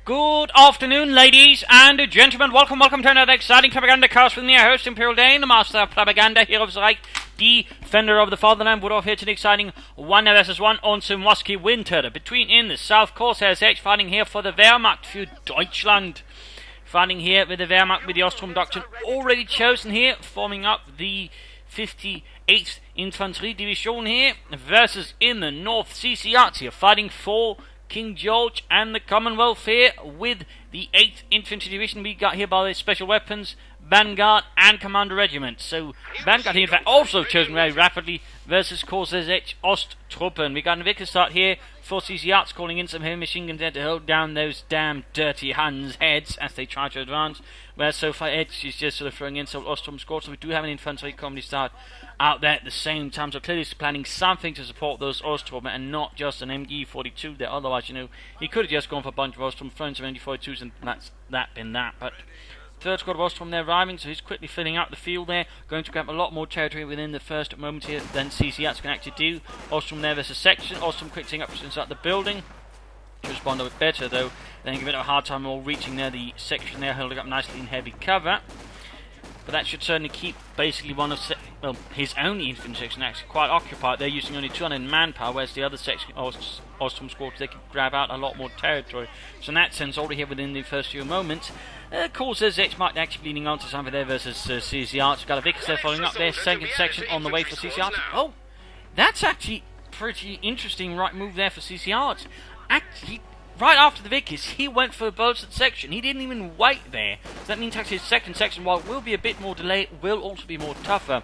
Good afternoon, ladies and gentlemen. Welcome to another exciting Propagandacast with me, your host, Imperial Dane, the master of propaganda, hero of the Reich, defender of the fatherland. We're off here to an exciting 1 vs 1 on some Musky winter. Between in the south, Corsairsedge fighting here for the Wehrmacht für Deutschland. Fighting here with the Wehrmacht with the Ostrom Doctrine already chosen here, forming up the 58th Infantry Division here, versus in the north, CCarts here, fighting for King George and the Commonwealth here with the 8th Infantry Division we got here by the Special Weapons, Vanguard and Commander Regiment. So Vanguard here in fact also chosen very rapidly versus Corsairsedge Osttruppen. We got a victory start here for CCarts calling in some heavy machine guns there to hold down those damn dirty Huns' heads as they try to advance. Whereas so far Edge is just sort of throwing in some Ostrom squads. So we do have an infantry comedy start out there at the same time. So clearly he's planning something to support those Ostrom and not just an MG42 there. Otherwise, you know, he could have just gone for a bunch of Ostrom, thrown some MG42s and that's that been that. But third squad of Ostrom there arriving, so he's quickly filling out the field there, going to grab a lot more territory within the first moment here than CCarts can actually do. Ostrom there versus section. Ostrom quick thing up inside the building to respond a bit better though, then give it a hard time all reaching there. The section there holding up nicely in heavy cover, but that should certainly keep basically one of his own infantry section actually quite occupied. They're using only 200 manpower, whereas the other section Ostrom squads, they can grab out a lot more territory. So in that sense, already here within the first few moments, Corsairsedge might actually be leaning on to something there versus CCarts. We've got a Vickers there following up there, second section on the way for CCarts. Oh, that's actually pretty interesting right move there for CCarts. Actually, right after the Vickers, he went for a bolstered section. He didn't even wait there. So that means actually his second section, while it will be a bit more delayed, will also be more tougher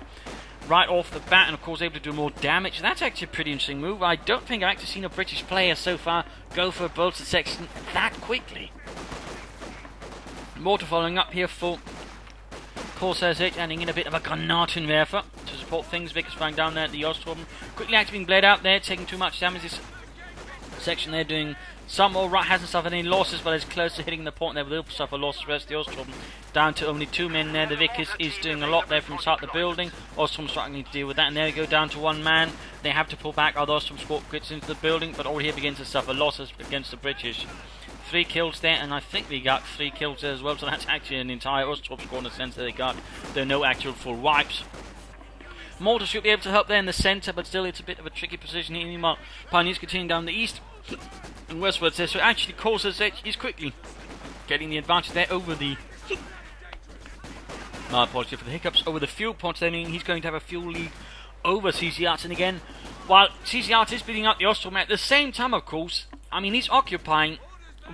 right off the bat, and of course able to do more damage. That's actually a pretty interesting move. I don't think I've actually seen a British player so far go for a bolstered section that quickly. Mortar following up here for Corsairsedge, adding in a bit of a Granatenwerfer to support things. Vickers flying down there at the Ostrom. Quickly actually being bled out there, taking too much damage. This section there doing some alright, hasn't suffered any losses, but is close to hitting the point there. Will suffer losses. Rest of the Ostrom down to only 2 men there. The Vickers is doing a lot there from inside the building. Ostrom struggling to deal with that, and there we go down to 1 man. They have to pull back. Other Ostrom squad gets into the building, but already here begins to suffer losses against the British. 3 kills there, and I think we got 3 kills there as well, so that's actually an entire Ostrom squad in the sense that they got. There are no actual full wipes. Mortar should be able to help there in the centre, but still it's a bit of a tricky position here. Meanwhile, Pioneers continuing down the east and westwards there, so actually Corsairsedge is quickly getting the advantage there over the my apology for the hiccups, over the fuel points there, meaning he's going to have a fuel lead over CCarts. And again, while CCarts is beating up the Ostrom at the same time, of course, I mean, he's occupying,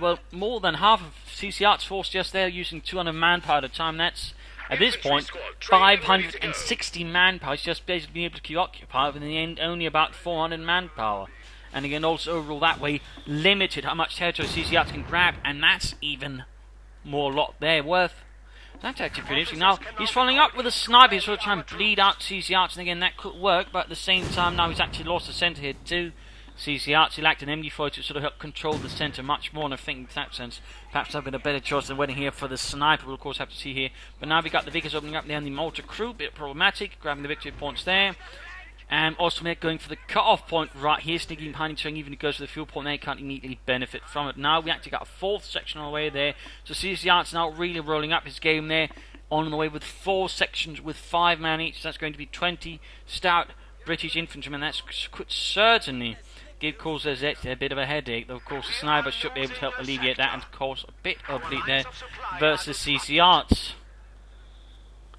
well, more than half of CCarts' force just there, using 200 manpower at a time. That's, at this point, 560 manpower. He's just basically being able to keep occupied, but in the end, only about 400 manpower. And again, also overall that way, limited how much territory CCarts can grab, and that's even more lot there worth. That's actually pretty interesting. Now, he's following up with a sniper. He's sort of trying to bleed out CCarts, and again, that could work, but at the same time, now he's actually lost the centre here too. CCarts, he lacked an MG4 to sort of help control the centre much more, and I think in that sense, perhaps I've been a better choice than waiting here for the sniper. We'll of course have to see here. But now we've got the Vickers opening up there on the mortar crew, bit problematic, grabbing the victory points there. And Ostrom going for the cut-off point right here, sneaking behind him, even if he goes for the fuel point there, he can't immediately benefit from it. Now we actually got a 4th section on the way there, so CCarts now really rolling up his game there, on the way with 4 sections with 5 men each. So that's going to be 20 stout British infantrymen. That's could certainly give Corsairsedge a bit of a headache, though of course the sniper should be able to help alleviate that, and of course a bit of bleed there versus CCarts.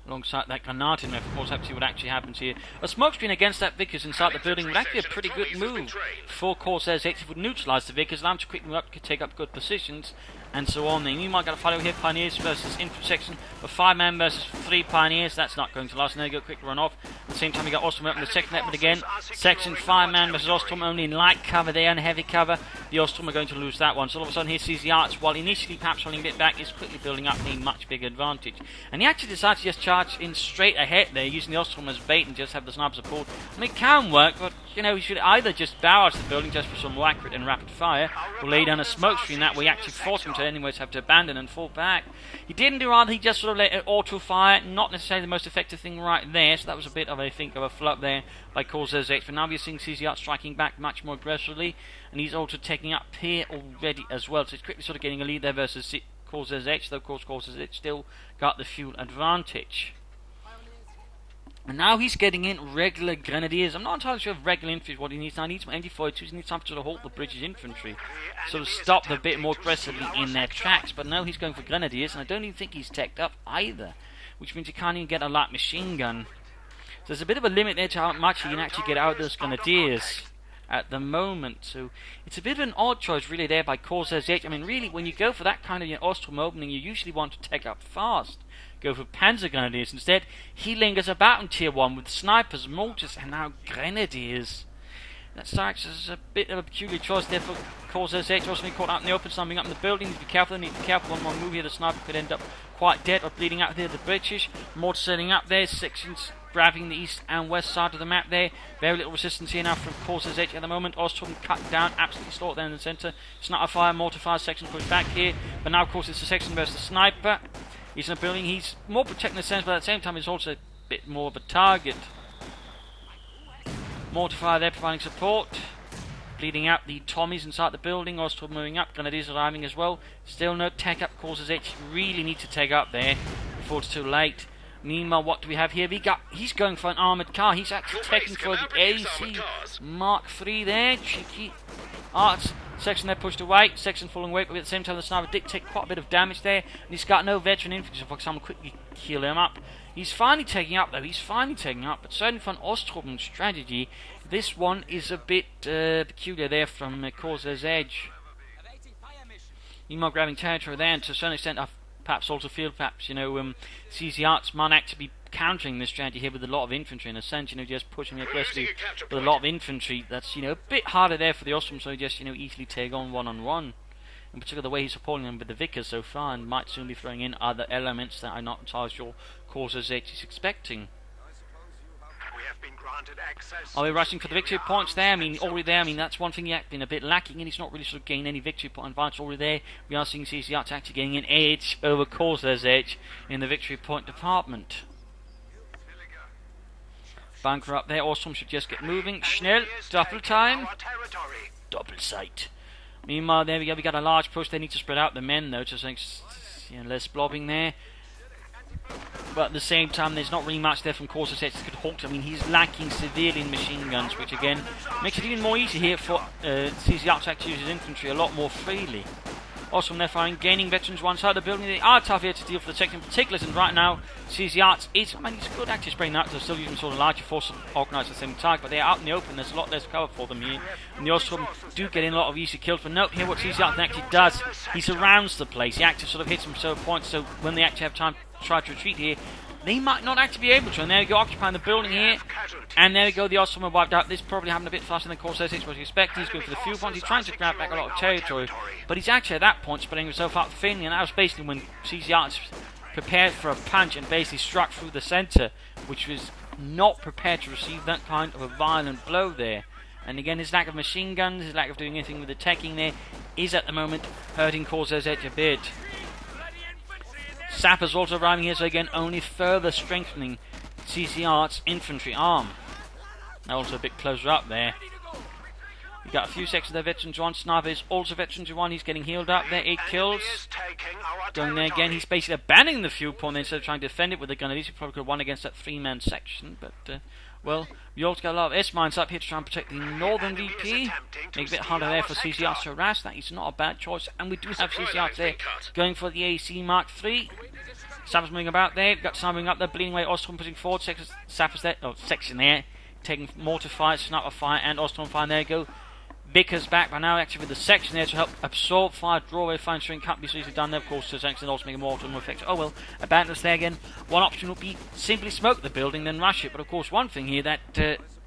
Alongside that Granaten, of course, have to see what actually happens here. A smoke screen against that Vickers inside the building would actually be a pretty good move for Corsairsedge. It would neutralise the Vickers, allow them to quickly up, could take up good positions, and so on. Then you might got to fight over here, Pioneers versus infantry section, but 5 men versus 3 Pioneers. That's not going to last. And there you go, quick run off. At the same time, we got Ostrom up in the second net, but again, section 5 men versus Ostrom, only in light cover there and heavy cover. The Ostrom are going to lose that one. So all of a sudden, here CCarts, while initially perhaps holding a bit back, is quickly building up a much bigger advantage. And he actually decides to just charge in straight ahead there, using the Ostrom as bait and just have the sniper support. I mean, it can work, but you know, he should either just barrage the building just for some more accurate and rapid fire, or lay down a smoke screen. That way actually force him to anyways have to abandon and fall back. He didn't do rather, he just sort of let it auto fire, not necessarily the most effective thing right there, so that was a bit of, I think, of a flop there by Corsairsedge. But now we're seeing CCarts striking back much more aggressively, and he's also taking up here already as well, so he's quickly sort of getting a lead there versus Corsairsedge, though of course Corsairsedge still got the fuel advantage. And now he's getting in regular grenadiers. I'm not entirely sure if regular infantry is what he needs now. He needs some MG42s, he needs time to sort of halt the British infantry, sort of stop them a bit more aggressively in their tracks. But now he's going for grenadiers, and I don't even think he's teched up either, which means he can't even get a light machine gun. So there's a bit of a limit there to how much he can actually get out of those grenadiers at the moment. So it's a bit of an odd choice really there by Corsairsedge. I mean, really, when you go for that kind of Ostrom opening, you usually want to take up fast. Go for Panzer Grenadiers. Instead, he lingers about in Tier 1 with snipers, mortars, and now grenadiers. That strikes as a bit of a peculiar choice there for Corsairsedge. Also being caught out in the open, something up in the building. Need to be careful, need to be careful. One more move here, the sniper could end up quite dead or bleeding out there. The British, mortar setting up there, sections grabbing the east and west side of the map there. Very little resistance here now from Corsairsedge at the moment. Ostrom cut down, absolutely slaughtered there in the centre. Sniper fire, mortar fire, section pushed back here. But now, of course, it's the section versus the sniper. He's in a building, he's more protecting the sense, but at the same time he's also a bit more of a target. Mortar fire there providing support. Bleeding out the Tommies inside the building, also moving up, grenadiers arriving as well. Still no tech up, Corsairsedge really need to take up there before it's too late. Meanwhile, what do we have here? He's going for an armoured car. He's actually taking for the AC Mark III there. Cheeky arts. Section there pushed away, section falling away, but at the same time the sniper did take quite a bit of damage there, and he's got no veteran infantry, so someone quickly heal him up. He's finally taking up though, but certainly for an Ostrom strategy, this one is a bit peculiar there from Corsairsedge. Meanwhile, grabbing territory there, and to a certain extent, perhaps also feel perhaps, CCarts might actually be countering this strategy here with a lot of infantry in a sense, just pushing aggressively with a lot of infantry. That's, a bit harder there for the Ostrom, so just, easily take on one-on-one. In particular, the way he's supporting them with the Vickers so far, and might soon be throwing in other elements that I'm not entirely sure Corsairsedge is expecting. Are we rushing for the victory points there? Already there, that's one thing he's been a bit lacking, and he's not really sort of gained any victory point advantage already there. We are seeing CCarts actually getting an edge over Corsairsedge in the victory point department. Bunker up there, Ostrom should just get moving. Schnell, double time. Double sight. Meanwhile, there we go, we got a large push. They need to spread out the men though, just less blobbing there. But at the same time, there's not really much there from Corsairsedge that could halt. He's lacking severely in machine guns, which again makes it even more easy here for CCarts to actually use his infantry a lot more freely. Ostrom there firing, gaining veterans one side of the building. They are tough here to deal for the section in particular, and right now CCarts is, he's good actually spraying out, they're still using sort of larger force organised at the same target, but they are out in the open, there's a lot less cover for them here. And the Ostrom do get in a lot of easy kills, but note here what CCarts actually does, he surrounds the place, he actually sort of hits them so points, so when they actually have time to try to retreat here, they might not actually be able to. And there we go, occupying the building here. And there we go, the Ostrom are wiped out. This probably happened a bit faster than Corsairsedge was expecting. He's going for the fuel point. He's trying to grab back a lot of territory. But he's actually at that point spreading himself out thinly. And that was basically when CCarts prepared for a punch and basically struck through the centre, which was not prepared to receive that kind of a violent blow there. And again, his lack of machine guns, his lack of doing anything with the teching there, is at the moment hurting Corsairsedge a bit. Sappers also arriving here, so again, only further strengthening CCarts' infantry arm. Now also a bit closer up there. We got a few sections there, veterans one. Sniper is also veterans one. He's getting healed up there. 8 kills. Going there again. He's basically abandoning the fuel point instead of trying to defend it with the grenadiers. He probably could have won against that 3-man section, but well, we also got a lot of S-mines up here to try and protect the northern VP. Make it a bit harder there for CCarts to harass. That is not a bad choice, and we do have CCarts there going for the AC Mark III. Sappers moving about there. We've got some moving up there, bleeding away. Ostrom pushing forward. Sappers there, section there, taking mortar fire, sniper fire, and Ostrom fire. There you go. Vickers back by now, actually with the section there to help absorb fire, draw away fire, ensuring can't be so easily done there, of course, so section also making more effective. Oh well, abandon us there again. One option would be simply smoke the building, then rush it, but of course one thing here that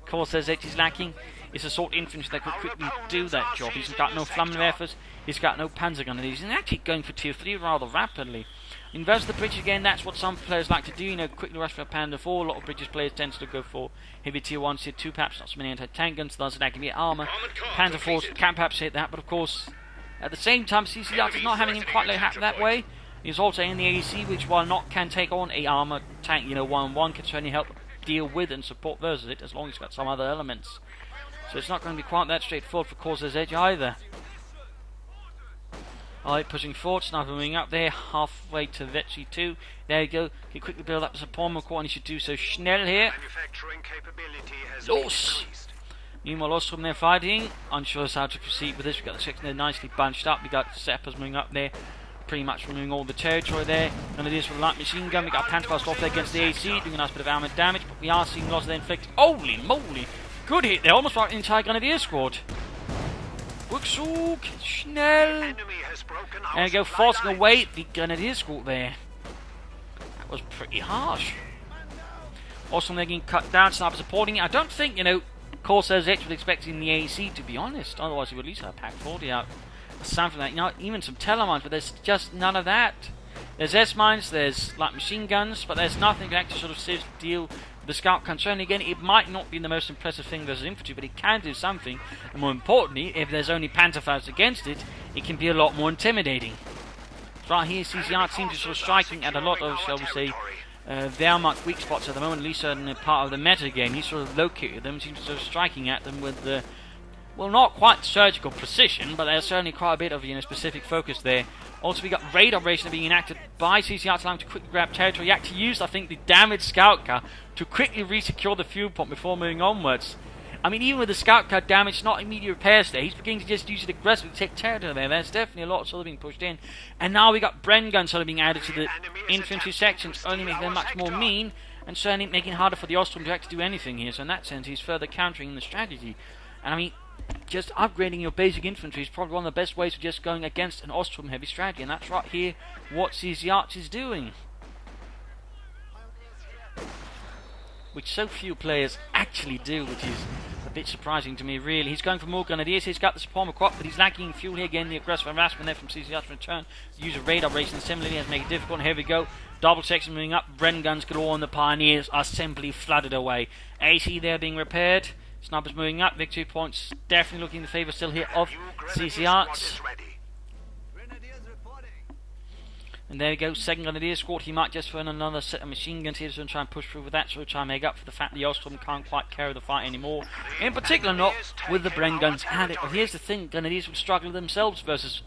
Corsairsedge is lacking is assault infantry that could quickly do that job. He's got no Flammenwerfers, he's got no Panzer Grenadiers, and actually going for tier 3 rather rapidly. Invest the bridge again, that's what some players like to do, you know, quickly rush for a Panda 4. A lot of bridges players tend to go for heavy tier 1, tier 2, perhaps not so many anti-tank guns, thus that can be armor. Panda 4s can perhaps hit that, but of course, at the same time, CCarts is not having him quite happen that way. He's also in the AC, which while not can take on a armor tank, you know, 1-on-1, can certainly help deal with and support versus it, as long as it's got some other elements. So it's not going to be quite that straightforward for Corsairsedge either. Alright, pushing forward, sniper moving up there, halfway to Vetchi 2. There you go. He quickly build up the support core, and he should do so schnell here. Los! Meanwhile, Ostrom there fighting, unsure as how to proceed with this. We've got the section there nicely bunched up. We've got Zeppers moving up there, pretty much removing all the territory there. And it is for the light machine gun. We've got Pantherfast off there against the AC, doing a nice bit of armoured damage, but we are seeing lots of inflict. Holy moly! Good hit there, almost like the entire Grenadier squad. Rückzug, schnell. There you go, forcing away the Grenadier squad there. That was pretty harsh. Also, they're getting cut down, sniper supporting it. I don't think, you know, Corsairsedge was expecting the AC, to be honest. Otherwise, he would at least have a Pack 40 out. Or something like that. You know, even some telemines, but there's just none of that. There's S-mines, there's light machine guns, but there's nothing to actually sort of seriously deal with the scout concern. Again, it might not be the most impressive thing versus infantry, but it can do something. And more importantly, if there's only Pantherfires against it, it can be a lot more intimidating. So right here, CCarts seems to sort of striking at a lot of, shall we say, Wehrmacht weak spots at the moment, at least in part of the meta game. He's sort of located them, seems to sort of striking at them with the, well, not quite surgical precision, but there's certainly quite a bit of, you know, specific focus there. Also, we got raid operation being enacted by CCarts, allowing to quickly grab territory. He actually used, I think, the damaged scout car to quickly resecure the fuel pump before moving onwards. I mean, even with the scout car damage, not immediate repair stage, he's beginning to just use it aggressively to take territory there. There's definitely a lot sort of being pushed in. And now we got Bren guns sort of being added to the infantry sections, only making them much more mean, and certainly making it harder for the Ostrom to actually do anything here. So in that sense, he's further countering the strategy. And I mean, just upgrading your basic infantry is probably one of the best ways of just going against an Ostrom heavy strategy. And that's right here what CCarts is doing. Which so few players actually do, which is a bit surprising to me, really. He's going for more Grenadiers. He's got the support crop, but he's lacking fuel here. Again, the aggressive harassment there from CCarts return. Use of radar racing similarly has made it difficult. Here we go. Double section moving up. Bren guns galore, and the Pioneers are simply flooded away. AC there being repaired. Snipers moving up. Victory points definitely looking in the favour still here of CCarts. And there we go, second Grenadier squad. He might just throw in another set of machine guns here to try and push through with that, so try and make up for the fact the Ostrom can't quite carry the fight anymore. In particular, not with the Bren guns at it. But here's the thing, Grenadiers would struggle themselves versus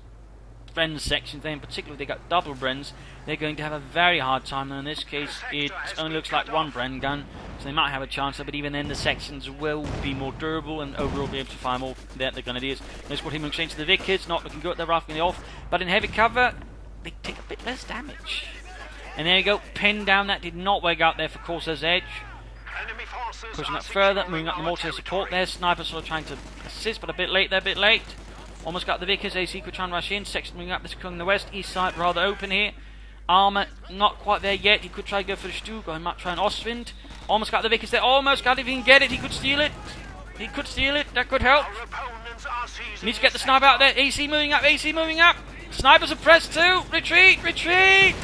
Bren's sections. They in particular, they got double Brens. They're going to have a very hard time, and in this case, it only looks like one Bren gun, so they might have a chance there, but even then the sections will be more durable and overall be able to fire more than the Grenadiers. This what him exchange to the Vickers, not looking good, they're roughing it off, but in heavy cover, they take a bit less damage. And there you go, pinned down. That did not work out there for Corsairsedge. Pushing up further, moving up the mortar support there. Sniper sort of trying to assist, but a bit late there, a bit late. Almost got the Vickers. AC could try and rush in. Section moving up, this coming the west. East side rather open here. Armour not quite there yet. He could try to go for the Stug, or he might try an Ostwind. Almost got the Vickers there. Almost got it. If he can get it, he could steal it. He could steal it. That could help. Needs to get the sniper out there. AC moving up. AC moving up. Snipers are pressed too. Retreat. Retreat.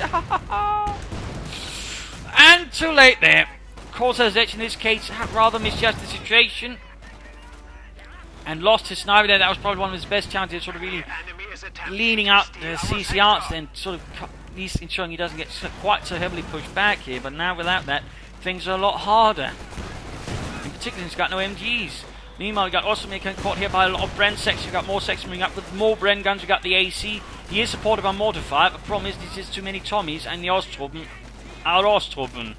And too late there. Corsairsedge in this case had rather misjudged the situation and lost his sniper there. That was probably one of his best chances, sort of really leaning out the CCarts, then sort of at least ensuring he doesn't get quite so heavily pushed back here. But now without that, things are a lot harder. In particular, he's got no MGs. Meanwhile, we've got Ostrom getting caught here by a lot of Bren sections. We've got more sections moving up with more Bren guns. We've got the AC. He is supported by mortar fire. The problem is there's just too many Tommies, and the Ostrom are Ostrom.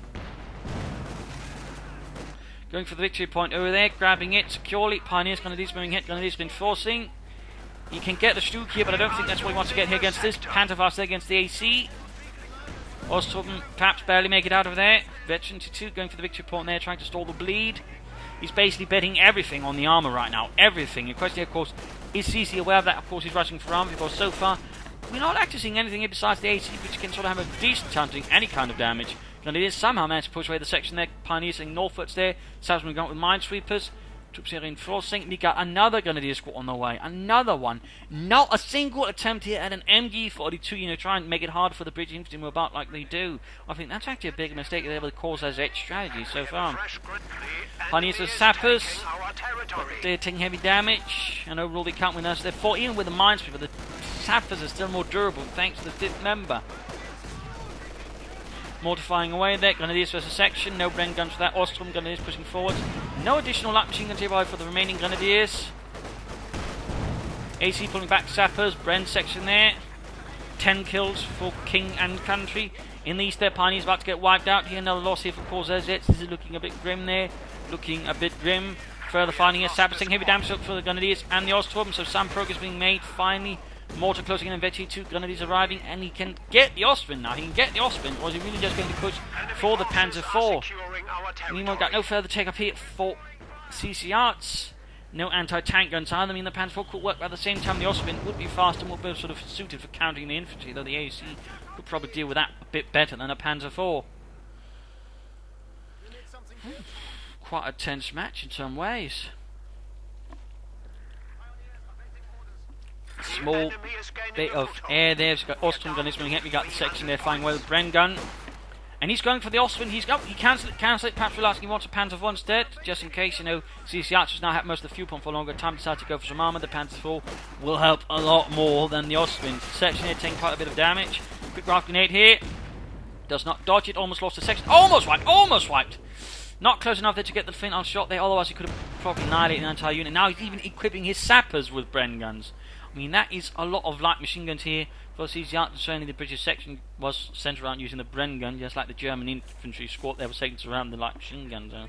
Going for the victory point over there, grabbing it securely. Pioneers, Grenadiers moving hit. Grenadiers been forcing. He can get the Stug here, but I don't think that's what he wants to get here against this. Pantherfast there against the AC. Ostrom perhaps barely make it out of there. Veteran to 2 going for the victory point there, trying to stall the bleed. He's basically betting everything on the armour right now. Everything. The question, of course, is CC aware of that? Of course, he's rushing for armour, because so far we're not actually seeing anything here besides the AC, which can sort of have a decent chance of doing any kind of damage. Grenadiers somehow managed to push away the section there. Pioneers in northwards there. South's moving on with minesweepers. Troops here reinforcing. We got another Grenadier squad on the way. Another one. Not a single attempt here at an MG42, try and make it hard for the British infantry to move about like they do. I think that's actually a big mistake there with the Corsairsedge strategy so far. Pioneers of sappers. They're taking heavy damage, and overall they can't win us. They're fought even with the minesweeper, but the sappers are still more durable thanks to the 5th member. Mortifying away there. Grenadiers versus section. No Bren guns for that. Ostrom Grenadiers pushing forward. No additional light machine guns hereby for the remaining Grenadiers. AC pulling back sappers. Bren section there. 10 kills for King and Country. In the east there, Pioneers about to get wiped out here. Another loss here for Corsairsedge. This is looking a bit grim there. Looking a bit grim. Further fighting here. Sappers taking heavy damage for the Grenadiers and the Ostrom. So some progress being made finally. Mortar closing in, eventually 2 Grenadiers arriving, and he can get the Austrian now. He can get the Austrian, or is he really just going to push for the Panzer IV? Meanwhile, got no further take up here for CCarts. No anti-tank guns either. I mean, the Panzer IV could work, but at the same time, the Austrian would be fast and would be sort of suited for countering the infantry, though the AC could probably deal with that a bit better than a Panzer IV. Quite a tense match in some ways. Small bit of air there. We've got Ostrom gun is going to hit. We got the section there fighting well with Bren gun. And he's going for the Austrian. He cancelled it. Perhaps we'll ask him he wants a Panzer IV instead. Just in case, CCarts has now had most of the fuel pump for a longer time. Decided to go for some armour. The Panzer IV will help a lot more than the Austrian. Section here taking quite a bit of damage. Quick raft grenade here. Does not dodge it. Almost lost the section. Almost wiped. Almost wiped. Not close enough there to get the flint-on shot there. Otherwise he could have probably annihilated the entire unit. Now he's even equipping his sappers with Bren guns. I mean, that is a lot of light machine guns here for CCarts. Certainly the British section was centred around using the Bren gun, just like the German infantry squad there was taken to surround the light machine guns. I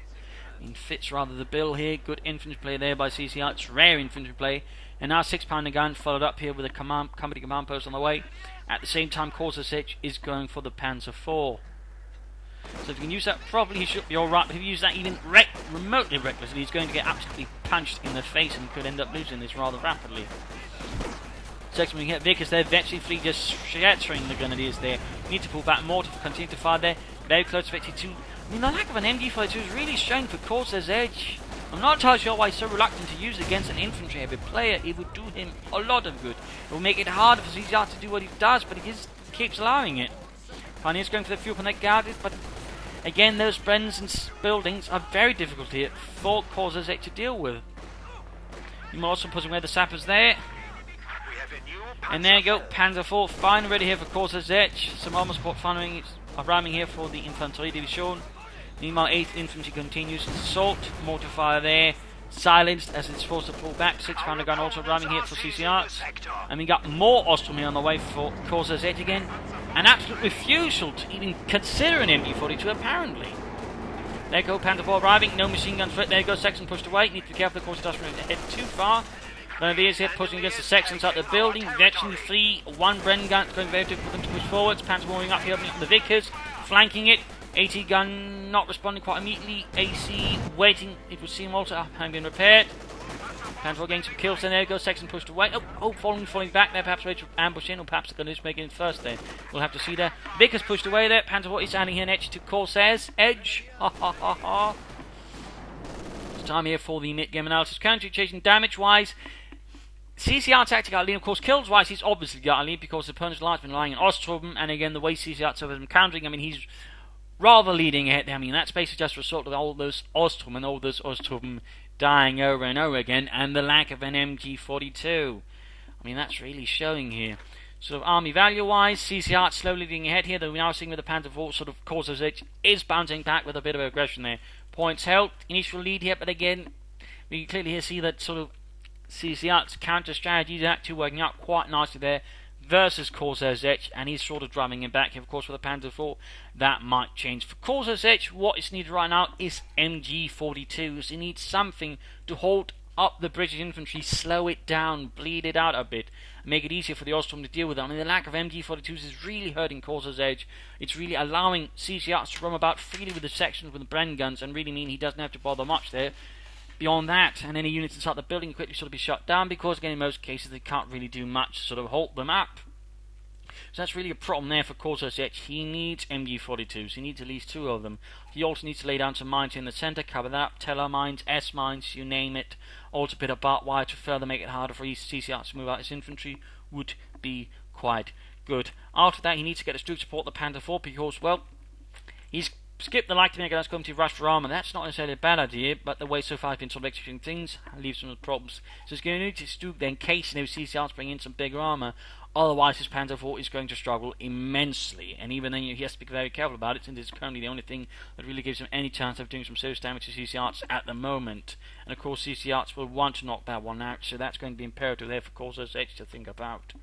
mean, fits rather the bill here. Good infantry play there by CCarts. Rare infantry play. And now 6-pounder gun followed up here with a company command post on the way. At the same time, Corsairsedge is going for the Panzer IV. So if you can use that properly, he should be alright. But if you use that even remotely recklessly, he's going to get absolutely punched in the face and could end up losing this rather rapidly. Section we get Vickers there, eventually Fleet just shattering the Grenadiers there. Need to pull back more to continue to fire there. Very close to 52. I mean, the lack of an MG42 is really showing for Corsairsedge. I'm not entirely sure why he's so reluctant to use it against an infantry heavy player. It would do him a lot of good. It will make it harder for CCR to do what he does, but he just keeps allowing it. Pioneers going for the fuel when they're guarded, but again, those Brens and buildings are very difficult here for Corsairsedge to deal with. You're also putting away the sappers there. And there you go, Panzer IV finally ready here for Corsairsedge. Some armor support finally arriving here for the Infanterie Division. Meanwhile, 8th Infantry continues its assault. Mortar fire there, silenced as it's forced to pull back. 6-pounder gun also arriving here for CCarts. And we got more Ostrom here on the way for Corsairsedge again. An absolute refusal to even consider an MG42 apparently. There you go, Panzer IV arriving, no machine guns for it. There you go, section pushed away. Need to be careful, of course, it doesn't head too far. Grenadiers here pushing against the sections out the building. Veteran free, 1 Bren gun. It's going very difficult for them to push forwards. Panzer moving up here, opening up the Vickers, flanking it. AT gun not responding quite immediately. AC waiting. It would seem also having been repaired. Panzer getting some kills. Then there you go. Section pushed away. Falling back there. Perhaps ready to ambush in, or perhaps the Grenadiers making it first there. We'll have to see there. Vickers pushed away there. Panzer is standing here next to Corsairsedge. Ha ha ha ha. It's time here for the mid-game analysis. Country chasing damage-wise. CCR tactical lead, of course, kills wise, he's obviously got a lead because the opponent's line has been relying on Ostrom, and again, the way CCR has been countering, I mean, he's rather leading ahead. I mean, that's basically just a result of all those Ostrom and all those Ostrom dying over and over again, and the lack of an MG42. I mean, that's really showing here. Sort of army value-wise, CCR slowly leading ahead here, though we're now seeing with the Panzer IV, sort of Corsairsedge is bouncing back with a bit of aggression there. Points held, initial lead here, but again, we can clearly here see that sort of CCR's counter strategy is actually working out quite nicely there versus Corsairsedge, and he's sort of drumming him back. Of course, with the Panzer IV, that might change. For Corsairsedge, what is needed right now is MG42s. He needs something to hold up the British infantry, slow it down, bleed it out a bit, make it easier for the Ostrom to deal with it. I mean, the lack of MG42s is really hurting Corsairsedge. It's really allowing CCR to roam about freely with the sections with the Bren guns, and really mean he doesn't have to bother much there. Beyond that, and any units inside the building quickly sort of be shut down, because again in most cases they can't really do much to sort of halt them up. So that's really a problem there for Corsairsedge. He needs MG42s. He needs at least 2 of them. He also needs to lay down some mines in the centre, cover that up, Teller mines, S mines, you name it. Also a bit of barbed wire to further make it harder for his CCarts to move out his infantry would be quite good. After that, he needs to get a Stu to support the Panther 4 because, well, he's skipped the like to make us come to rush for armour. That's not necessarily a bad idea, but the way so far has been sort of executing things leaves some problems. So he's going to need to Stu then, in case CCRs bring in some bigger armour. Otherwise, his Panther 4 is going to struggle immensely, and even then he has to be very careful about it, since it's currently the only thing that really gives him any chance of doing some serious damage to CCRs at the moment. And of course, CCRs will want to knock that one out, so that's going to be imperative there for Corsairsedge to think about.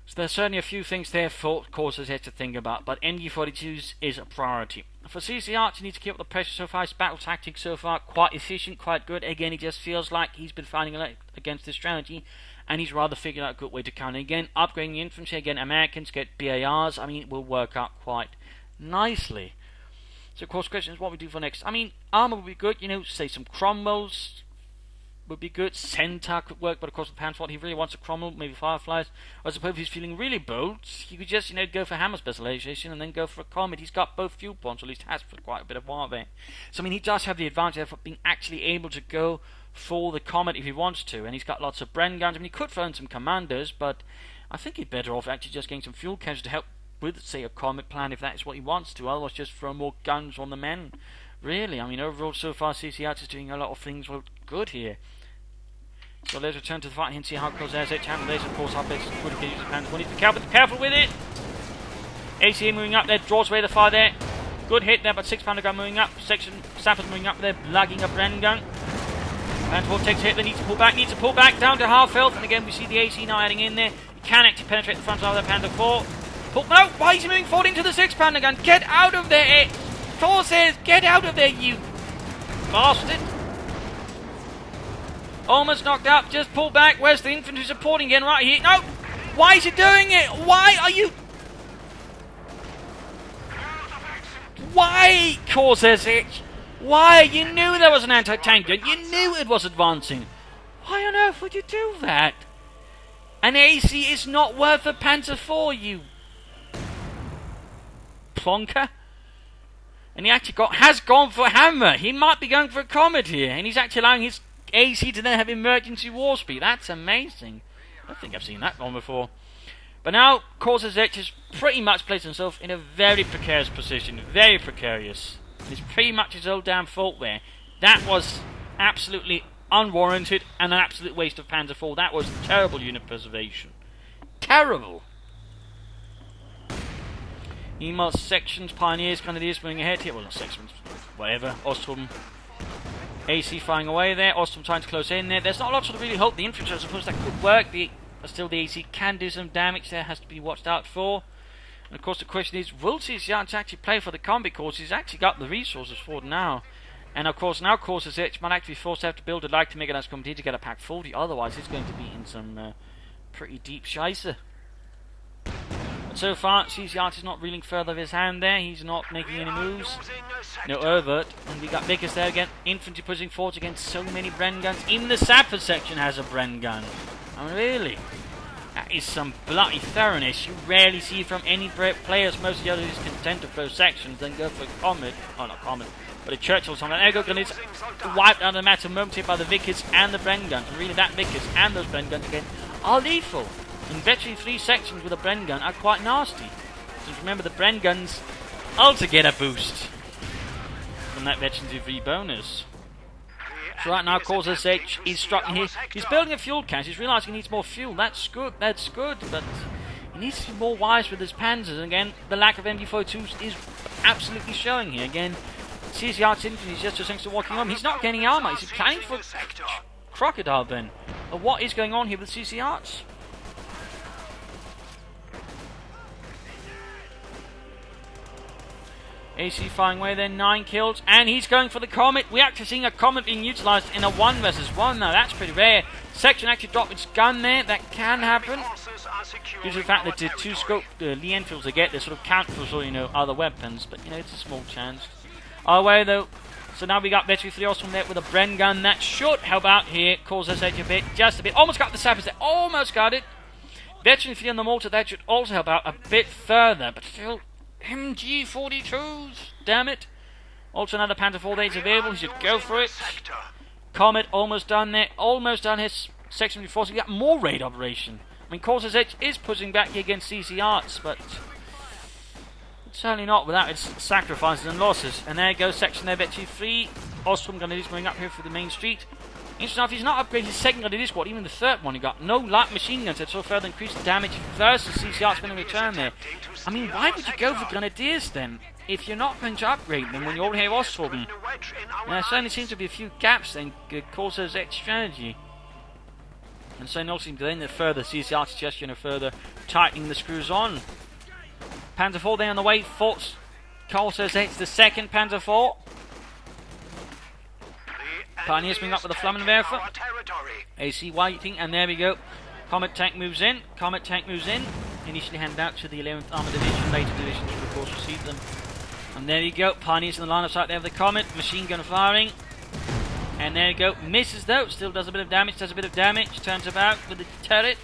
So there's certainly a few things there for Corsairsedge to think about, but MG42s is a priority. For CCRs, he needs to keep up the pressure so far. His battle tactics so far quite efficient, quite good. Again, he just feels like he's been fighting against this strategy, and he's rather figured out a good way to counter. Again, upgrading the infantry, again, Americans get BARs. I mean, it will work out quite nicely. So, of course, the question is what we do for next. I mean, armour would be good, you know, say some Cromwells would be good. Centaur could work, but of course with Panzer, he really wants a Cromwell, maybe Fireflies. I suppose if he's feeling really bold, he could just, you know, go for Hammer Specialization and then go for a Comet. He's got both fuel points, or at least has for quite a bit of while there. So, I mean, he does have the advantage of being actually able to go for the Comet if he wants to, and he's got lots of Bren guns. I mean, he could throw in some Commanders, but I think he'd better off actually just getting some fuel cans to help with, say, a Comet plan if that is what he wants to. Otherwise, just throw more guns on the men. Really, I mean, overall, so far, CCRs is doing a lot of things well good here. So let's return to the fight and see how Corsairsedge handles this. Of course, our base would have used the Panther. We need to be careful with it. ACA moving up there, draws away the fire there. Good hit there, but 6 Panther gun moving up. Section Sappers moving up there, lagging a Bren gun. Panther 4 takes a hit, they need to pull back down to half health. And again, we see the AC now heading in there. He can actually penetrate the front side of the Panther 4. No, why is he moving forward into the 6 Panther gun? Get out of there! Thor says, get out of there, you bastard! Almost knocked up, just pull back. Where's the infantry supporting again? Right here. No! Why is he doing it? Why are you... Why, Corsairsedge? Why? You knew there was an anti-tank gun. You knew it was advancing. Why on earth would you do that? An AC is not worth a Panther 4, you plonker. And he actually has gone for Hammer. He might be going for a Comet here, and he's actually allowing his AC to then have emergency war speed. That's amazing. I don't think I've seen that one before. But now Corsairsedge has pretty much placed himself in a very precarious position. Very precarious. It's pretty much his own damn fault there. That was absolutely unwarranted and an absolute waste of Panzer IV. That was terrible unit preservation. Terrible. Email sections, pioneers, grenadiers moving ahead here. Well, not sections, whatever. Ostrom. AC firing away there. Ostrom trying to close in there. There's not a lot to really help the infantry. I suppose that could work. But still, the AC can do some damage there. Has to be watched out for. And of course, the question is, will CCarts actually play for the combat course? He's actually got the resources for it now. And of course, now Corsairsedge might actually be forced to have to build a like to make it as competent to get a pack 40. Otherwise, he's going to be in some pretty deep scheisse. But so far, CCarts is not reeling further of his hand there. He's not making any moves. No overt. And we got Vickers there again. Infantry pushing forward against so many Bren guns. Even the Sapper section has a Bren gun. I mean, really? That is some bloody thoroughness. You rarely see from any players. Most of the others is content to throw sections, then go for a Comet. Oh, not Comet, but a Churchill or something. There go grenades wiped out of the matter momentarily by the Vickers and the Bren guns. And really, that Vickers and those Bren guns again are lethal. And virtually 3 sections with a Bren gun are quite nasty. Just remember, the Bren guns also get a boost from that Veteran 2-3 bonus. So right now, Corsairsedge is struck here. He's building a fuel cache. He's realising he needs more fuel. That's good. That's good. But he needs to be more wise with his panzers. And again, the lack of MG42s is absolutely showing here. Again, CCarts infantry is just thanks to walking on. He's not getting armour. He's planning for Crocodile then. But what is going on here with CCarts? AC firing away there, 9 kills, and he's going for the Comet. We're actually seeing a Comet being utilised in a 1 versus 1 now. That's pretty rare. Section actually dropped its gun there. That can happen. Due to the fact that the 2-scope Lee Enfields they get, they sort of count for, you know, other weapons. But, you know, it's a small chance. Our way, though. So now we got Veteran 3 Ostrom there with a Bren gun. That should help out here. Corsairsedge a bit, just a bit. Almost got the Sappers there. Almost got it. Veteran if you're on the mortar, that should also help out a bit further, but still, MG42s, damn it. Also another Panther 4 there is available, he should go for it. Comet almost done there, almost done his section before, so we got more raid operation. I mean, Corsairsedge is pushing back here against CCarts, but certainly not without its sacrifices and losses. And there goes section there, bet you free. Ostrom going to be going up here for the main street. Interesting enough, he's not upgraded his second gun to this squad, even the third one he got. No light machine guns that so further increase the damage versus CCR's been in return there. I mean, why would you go for Grenadiers then, if you're not going to upgrade them when you already have Ostrom? There certainly seems to be a few gaps in Corsairsedge strategy. And so also then the further CCR suggestion of further tightening the screws on. Panther 4 there on the way, forts Corsairsedge the second Panther 4. Pioneers bring up with the Flammenwerfer. AC waiting, and there we go. Comet tank moves in. Comet tank moves in. Initially handed out to the 11th Armored Division. Later divisions will of course receive them. And there you go. Pioneers in the line of sight there of the Comet. Machine gun firing. And there you go. Misses though. Still does a bit of damage. Does a bit of damage. Turns about with the turret.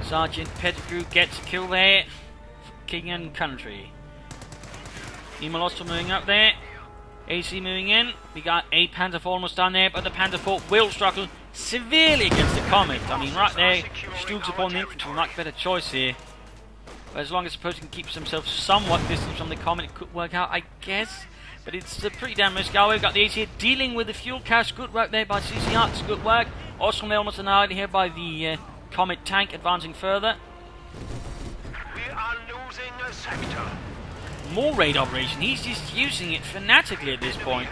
Sergeant Pettigrew gets a kill there. For King and Country. Imolosto moving up there. AC moving in. We got a Panther 4 almost done there, but the Panther 4 will struggle severely against the Comet. I mean, right there, Stoogs upon the infantry, much better choice here. But as long as the person can keep himself somewhat distant from the Comet, it could work out, I guess. But it's a pretty damn risk. We've got the AC here dealing with the fuel cache. Good work there by CCarts. Good work. Ostrom almost annihilated here by the Comet tank advancing further. We are losing a sector. More raid operation. He's just using it fanatically at this point.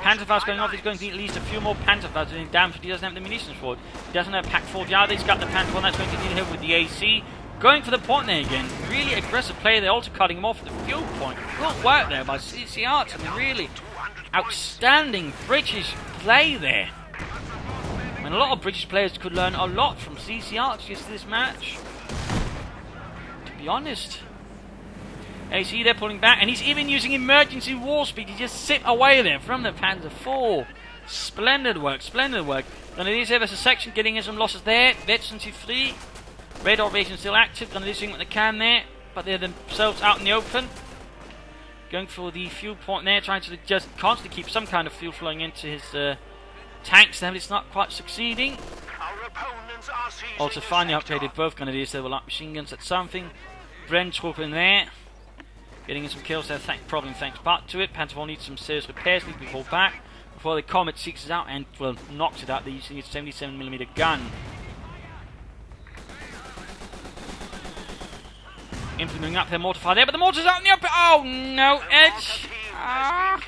Panther Fast going off. He's going to need at least a few more Panther Fast doing damage, but he doesn't have the munitions for it. He doesn't have Pack 40 either. He's got the Panther 1 that's going to deal here with the AC. Going for the point there again. Really aggressive play there. Also cutting him off at the fuel point. Good work there by CCarts. I mean, really outstanding British play there. I mean, a lot of British players could learn a lot from CCarts just this match. To be honest. AC there pulling back, and he's even using emergency war speed to just sit away there from the Panther 4. Splendid work, splendid work. Grenadiers here versus section, getting in some losses there. Veterans free. Raid operation still active. Grenadiers doing what they can there, but they're themselves out in the open. Going for the fuel point there, trying to just constantly keep some kind of fuel flowing into his tanks there, but it's not quite succeeding. Also finally upgraded both Grenadiers there with light machine guns. That's something. Brentrup in there. Getting in some kills there, probably thanks back to it. Panther 4 needs some serious repairs, needs to be pulled back before the Comet seeks it out and, well, knocks it out. They're using its 77mm gun. Infantry up there, mortar fire there, but the mortar's out in the open. Oh no, Edge! Ah,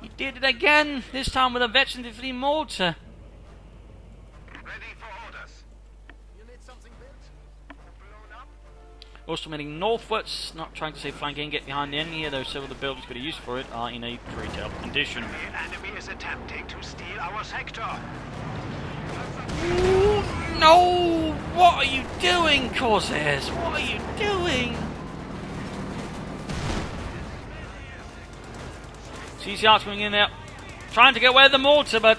he did it again, this time with a veteran free mortar. Also heading northwards, not trying to say flank in, get behind the enemy here, though several of the buildings could have used for it are in a pretty terrible condition. The enemy is attempting to steal our sector. Ooh, no! What are you doing, Corsairs? What are you doing? CCR's coming in there, trying to get away with the mortar, but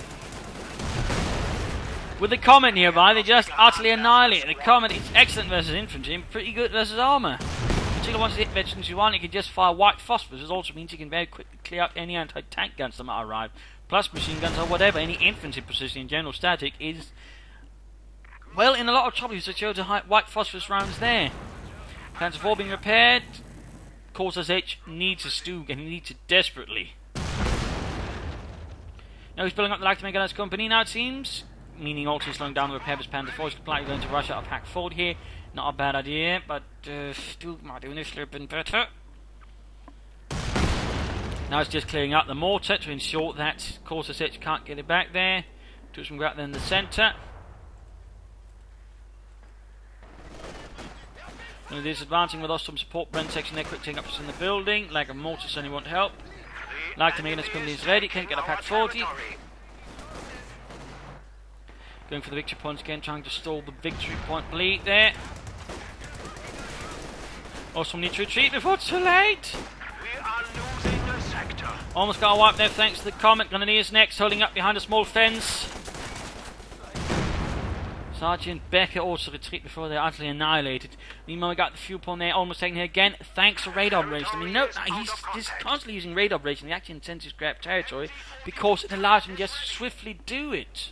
with the Comet nearby, they just utterly annihilate. The Comet is excellent versus infantry and pretty good versus armour. Particularly once it hit veterans you want, it can just fire white phosphorus. This also means you can very quickly clear out any anti-tank guns that might arrive. Plus machine guns or whatever, any infantry position in general static is, well, in a lot of trouble. You secure the white phosphorus rounds there. Panther 4 being repaired. Corsairsedge needs a Stoog, and he needs it desperately. Now he's building up the light to make a nice company now, it seems. Meaning also slowing down the repair of his Panther 4. He's likely going to rush out of Pack 40 here. Not a bad idea, but still might do initially have been better. Now it's just clearing out the mortar to ensure that Corsairsedge can't get it back there. Do some grab there in the centre. And it is advancing with Ostrom support. Brent section there, quick taking up in the building. Lack of mortar certainly won't help. Like to make this company is ready, can't get a Pack 40. Going for the victory points again, trying to stall the victory point bleed there. Ostrom needs to retreat before it's too late. We are losing a sector. Almost got a wipe there thanks to the Comet. Grenadiers next, holding up behind a small fence. Sergeant Becker also retreat before they're utterly annihilated. Meanwhile, we got the fuel point there, almost taking here again, thanks to radar operation. I mean, no, he's just constantly using radar operation. He actually intends to grab territory because it allows him to just swiftly do it.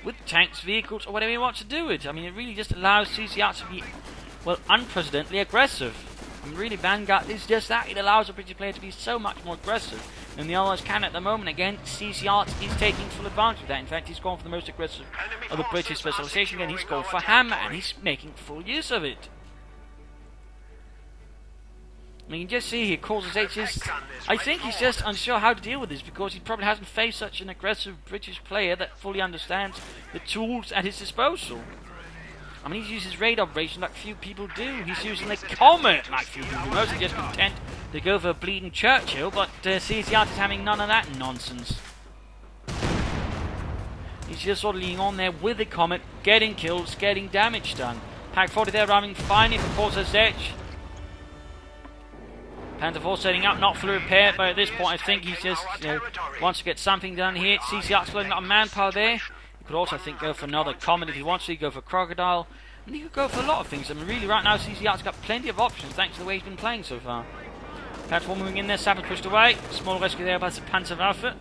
With tanks, vehicles, or whatever he wants to do it. I mean, it really just allows CCarts to be, well, unprecedentedly aggressive. I mean, really, Vanguard is just that. It allows a British player to be so much more aggressive than the Allies can at the moment. Again, CCarts is taking full advantage of that. In fact, he's gone for the most aggressive of the British specialisation. Again, he's gone for hammer, and he's making full use of it. I mean, you can just see here, Corsairsedge is... I think he's just unsure how to deal with this, because he probably hasn't faced such an aggressive British player that fully understands the tools at his disposal. I mean, he uses radar operation like few people do. He's using the Comet like few people do. Mostly just content to go for a bleeding Churchill, but CCarts is having none of that nonsense. He's just sort of leaning on there with the Comet, getting kills, getting damage done. Pack 40 there arriving finally for Corsairsedge. Panther 4 setting up, not fully repaired, but at this point I think he's just, wants to get something done here. CCarts loading up manpower there. He could also, I think, go for another Comet if he wants to. He could go for Crocodile. And he could go for a lot of things. I mean, really, right now, CCarts got plenty of options thanks to the way he's been playing so far. Panther 4 moving in there, Sapper pushed away. Small rescue there by the Panzerwaffe.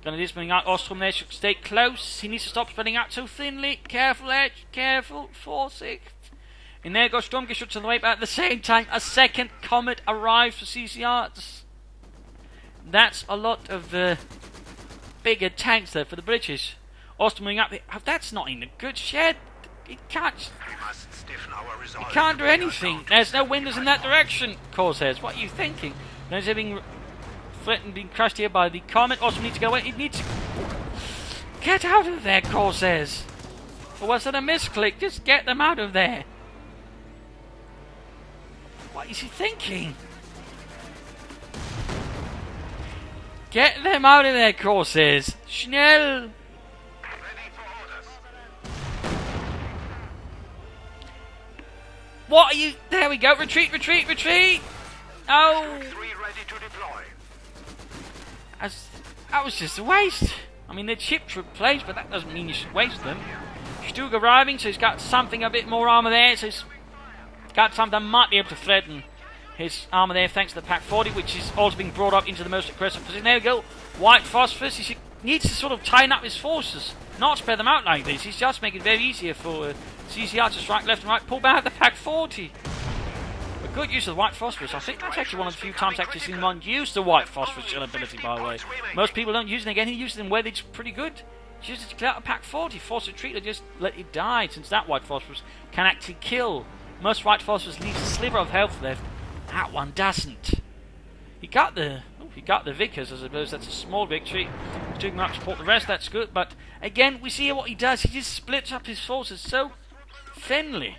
Grenadiers moving out. Ostrom there should stay close. He needs to stop spreading out so thinly. Careful, Edge. Careful. 4-6. And there goes Sturmgeschütz on the way, but at the same time, a second Comet arrives for CCarts. That's a lot of bigger tanks there for the British. Ostrom moving up. Oh, that's not in a good shed. He can't do anything. There's no windows in that direction, Corsairsedge. What are you thinking? There's being threatened, being crushed here by the Comet. Ostrom needs to go away. He needs to get out of there, Corsairsedge. Or was it a misclick? Just get them out of there. What is he thinking? Get them out of there, Corsairsedge. Schnell. What are you... There we go. Retreat, retreat, retreat. Oh. That was just a waste. I mean, the chips were placed, but that doesn't mean you should waste them. Stug arriving, so he's got something a bit more armour there. So he's got something that might be able to threaten his armour there, thanks to the Pack 40, which is also being brought up into the most aggressive position. There we go. White Phosphorus. He needs to sort of tighten up his forces, not spread them out like this. He's just making it very easier for CCR to strike left and right. Pull back the Pack 40. A good use of the White Phosphorus. I think that's actually one of the few times I've actually seen one use the White Phosphorus ability, by the way. Most people don't use it. Again, he uses them where it's pretty good. He uses it to clear out a Pack 40. Force retreat or just let it die, since that White Phosphorus can actually kill. Most White Phosphorus leaves a sliver of health left. That one doesn't. He got the Vickers, I suppose that's a small victory. He's doing much support the rest, that's good. But again, we see what he does. He just splits up his forces so thinly.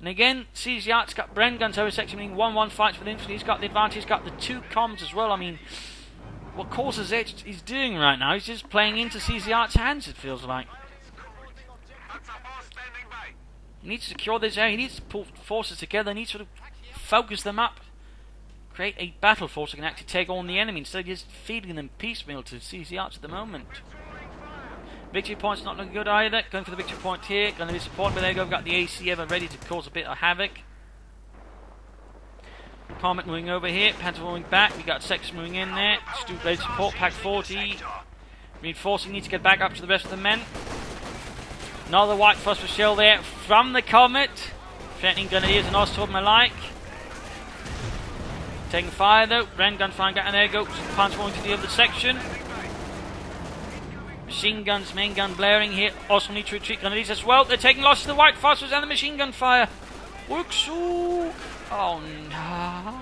And again, CCarts got Bren guns over section, meaning 1-1 fights with infantry. He's got the advantage. He's got the two comms as well. I mean, what Corsairsedge is doing right now, he's just playing into CCarts' hands, it feels like. He needs to secure this area. He needs to pull forces together. He needs to sort of focus them up. Create a battle force that can actually take on the enemy instead of just feeding them piecemeal to CCarts at the moment. Victory point's not looking good either. Going for the victory point here. Going to be supported, but there you go. We've got the AC ever ready to cause a bit of havoc. Comet moving over here. Panther moving back. We got Sex moving in there. Stu ready to support. Pack 40. Reinforcing. Need to get back up to the rest of the men. Another White Phosphorus shell there from the Comet. Threatening Grenadiers and Ostrom alike. Taking fire though. Ren gun firing, and there goes punch going to the other section. Machine guns, main gun blaring here. Ostrom need to retreat. Grenadiers as well. They're taking losses to the White Phosphorus and the machine gun fire. Wuxu! Oh no.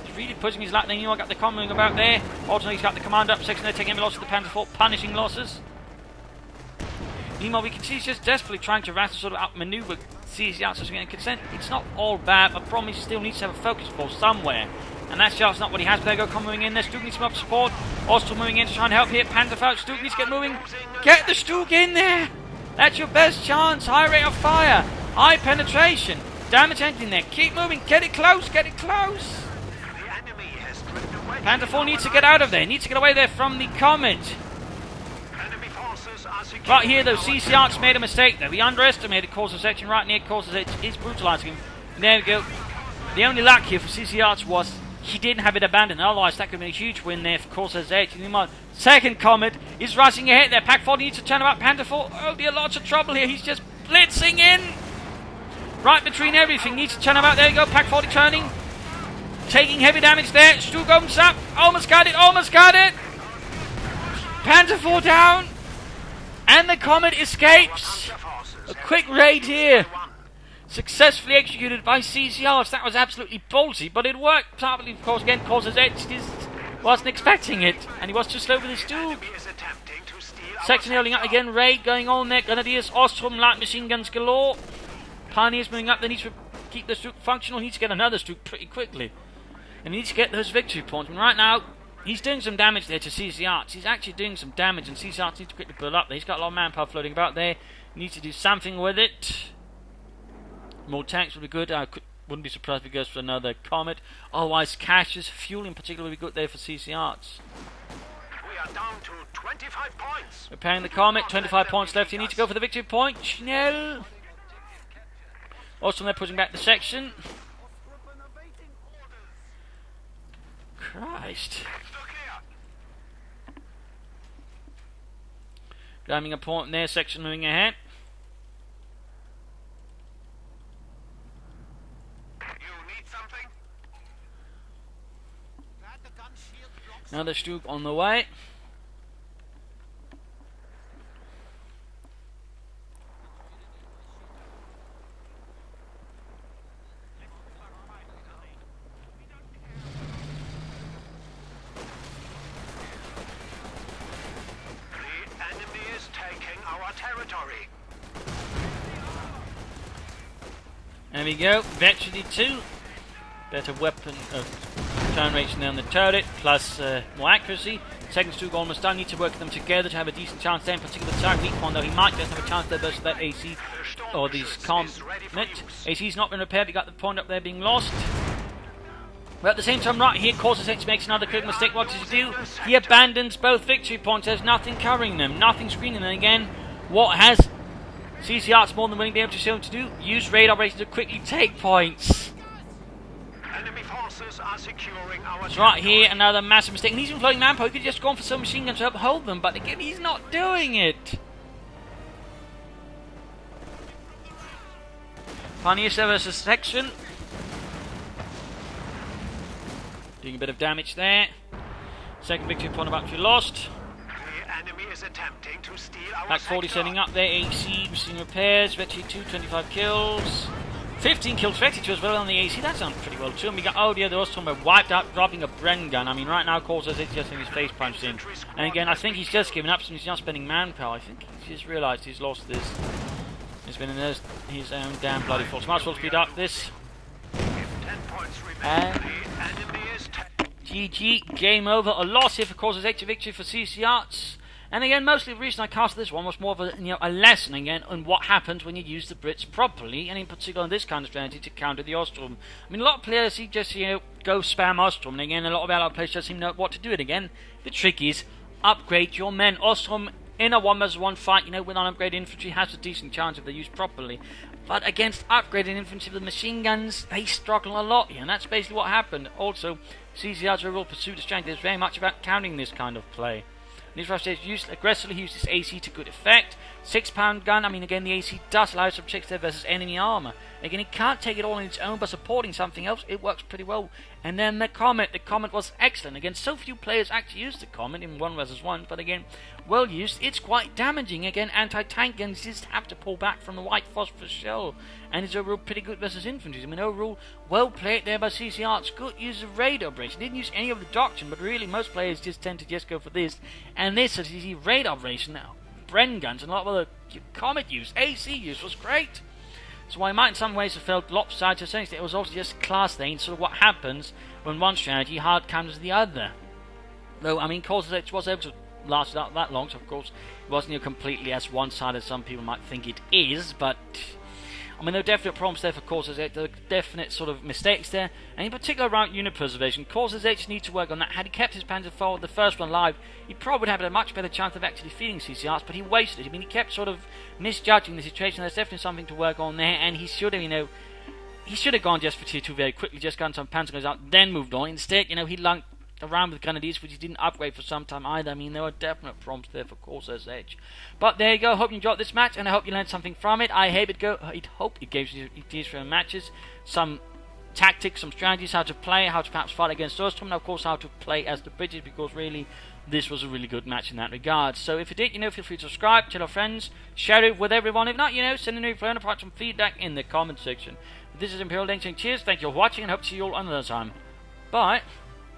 He's really pushing his luck. Then you know, got the comm about there. Also, he's got the command up section. They're taking losses to the Panther 4, punishing losses. Meanwhile, we can see he's just desperately trying to sort of outmaneuver CCarts so getting consent. It's not all bad, but problem is he still needs to have a focus force somewhere. And that's just not what he has. But there go, come moving in there. Stug needs some up support. Ostrom moving in to try and help here. Panther out. Stug needs to get moving. Get the Stug in there. That's your best chance. High rate of fire. High penetration. Damage engine there. Keep moving. Get it close. Get it close. Panther 4 needs to get out of there. Needs to get away there from the Comet. Right here, though, CCarts made a mistake, though. He underestimated Corsairsedge, and right near Corsairsedge is brutalising him. And there we go. The only luck here for CCarts was he didn't have it abandoned. Otherwise, that could have been a huge win there for Corsairsedge. Second Comet is rushing ahead there. Pack 40 needs to turn about. Panther 4, oh dear, lots of trouble here. He's just blitzing in. Right between everything. Needs to turn about. There you go. Pack 40 turning. Taking heavy damage there. Stu goes up. Almost got it. Almost got it. Panther 4 down. And the Comet escapes. A quick raid here. Successfully executed by CCRs. That was absolutely ballsy, but it worked. Partly, of course, again, Corsairsedge just wasn't expecting it. And he was too slow with his Duke. Section holding up again. Raid going on there. Grenadiers, Ostrom, light machine guns galore. Pioneers moving up. They need to keep the Duke functional. He needs to get another Duke pretty quickly. And he needs to get those victory points. And right now, he's doing some damage there to CCRs. He's actually doing some damage, and CCRs needs to quickly build up there. He's got a lot of manpower floating about there. He needs to do something with it. More tanks would be good. Wouldn't be surprised if he goes for another Comet. Otherwise, caches, fuel in particular would be good there for CCRs. We are down to 25 points. Repairing the Comet, 25 points left. You need to go for the victory point. Schnell. Also, they're pushing back the section. Christ. Grabbing a point in their section, moving ahead. Another Stug on the way. The enemy is taking our territory. There we go. Virtually 2. Better weapon turn rates down the turret, plus more accuracy. Second Stug almost done. Need to work them together to have a decent chance there. In particular, the target weak one, though, he might just have a chance there versus that AC or these Comet. AC's not been repaired. He got the point up there being lost. But at the same time, right here, Corsairsedge makes another quick mistake. What does he do? He abandons both victory points. There's nothing covering them, nothing screening them. And again, what has CCRs more than willing to be able to show him to do? Use raid operations to quickly take points. Enemy forces are securing our So right here, another massive mistake. And he's been floating manpower. He could have just gone for some machine guns to uphold them. But again, he's not doing it. Pioneer versus section. Doing a bit of damage there. Second victory point about to be lost. The enemy is attempting to steal our Back 40 sector. setting up there. AC, machine repairs. Vetri 2, 25 kills. 15 kills, Vetri 2 as well on the AC. That sounds pretty well too. And we got, oh dear, the Ostrom wiped out, dropping a Bren gun. I mean, right now, Corsairsedge just in his face punched in. And again, I think he's just given up, so he's not spending manpower. I think he's just realised he's lost this. He's been in his own damn bloody fault. So might as well speed up this. 10 points remaining. And The enemy is GG, game over. A loss here for Corsairsedge, a victory for CCarts. And again, mostly the reason I cast this one was more of a lesson again on what happens when you use the Brits properly, and in particular on this kind of strategy to counter the Ostrom. I mean, a lot of players see just go spam Ostrom, and again, a lot of allied players just seem to know what to do it again. The trick is upgrade your men. Ostrom in a 1v1 fight, with unupgraded infantry has a decent chance if they're used properly. But against upgraded infantry with machine guns, they struggle a lot, and that's basically what happened. Also, CCR's overall pursuit of strategy is very much about countering this kind of play. These Russians aggressively use this AC to good effect. 6-pound gun, I mean, again, the AC does allow some checks there versus enemy armor. Again, it can't take it all on its own, but supporting something else, it works pretty well. And then the Comet was excellent. Again, so few players actually use the Comet in 1 versus 1, but again, well used. It's quite damaging. Again, anti-tank guns just have to pull back from the white phosphorus shell. And it's overall pretty good versus infantry. I mean, overall, well played there by CCRs. Good use of radar operation. Didn't use any of the doctrine, but really, most players just tend to just go for this. And this, as you see, radar operation now. Bren guns and a lot of other Comet use, AC use was great. So I might in some ways have felt lopsided to a certain extent. It was also just class thing, sort of what happens when one strategy hard counters the other. Though, I mean, Corsairsedge was able to last out that long, so of course it wasn't completely as one-sided as some people might think it is, but I mean, there are definite problems there for Corsairsedge. There are definite sort of mistakes there, and in particular around unit preservation. Corsairsedge needs to work on that. Had he kept his Panzer forward, the first one live, he probably would have had a much better chance of actually defeating CCRs, but he wasted it. I mean, he kept sort of misjudging the situation. There's definitely something to work on there, and he should have, he should have gone just for tier 2 very quickly, just gotten some Panzer guns out, then moved on. Instead, he lunked around with Grenadiers, which he didn't upgrade for some time either. I mean, there were definite problems there for Corsairsedge. But there you go. Hope you enjoyed this match, and I hope you learned something from it. I hope it gave you ideas for matches, some tactics, some strategies, how to play, how to perhaps fight against us, and of course how to play as the British, because really this was a really good match in that regard. So if you did, feel free to subscribe, tell your friends, share it with everyone. If not, send a new friend or some feedback in the comment section. This is Imperial Dane saying cheers, thank you for watching, and hope to see you all another time. Bye.